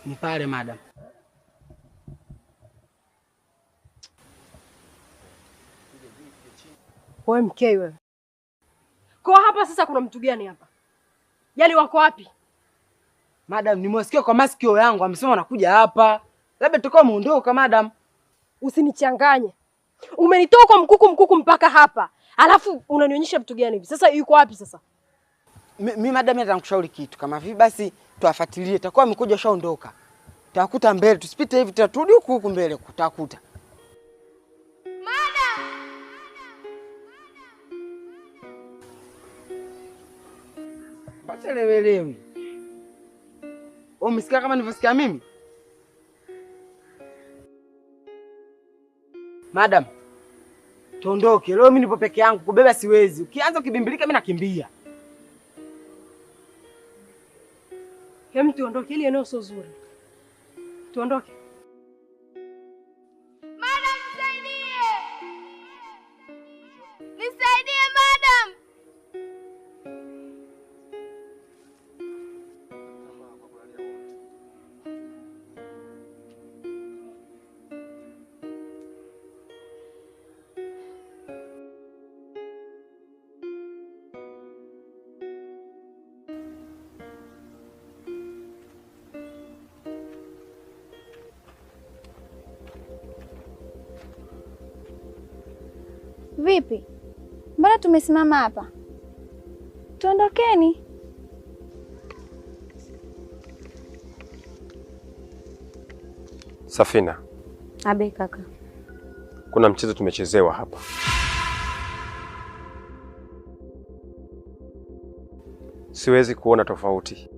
Ni pale madam. Wewe mkei wewe. Kwa hapa sasa kuna mtu gani hapa? Yaani wako wapi? Madam, nimewasikia kwa masikio yangu amesema wanakuja hapa. Labda tutakuwa muondoka madam. Usinichanganye. Umenitoa kwa mkuku mpaka hapa. Alafu unanionyesha mtu gani hivi? Sasa yuko wapi sasa? Mimi madam nitakushauri kitu. Kama hivi basi tuwafuatilie. Tutakuwa amekuja shaondoka. Tutakuta mbele, tusipite hivi tutarudi huku mbele kutakuta. Madam! Bacha lewelewi. Umesikia kama nilivyosikia mimi? Madam, tuondoke. Leo mimi nipo peke yangu, kubeba siwezi. Ukianza ukibimbilika mimi nakimbia. Hem, tuondoke, ile eneo sio zuri. Tuondoke. Madam, nisaidie! Nisaidie madam! Vipi? Mbona tumesimama hapa? Tuondokeni. Safina. Abe kaka. Kuna mchezo tumechezewa hapa. Siwezi kuona tofauti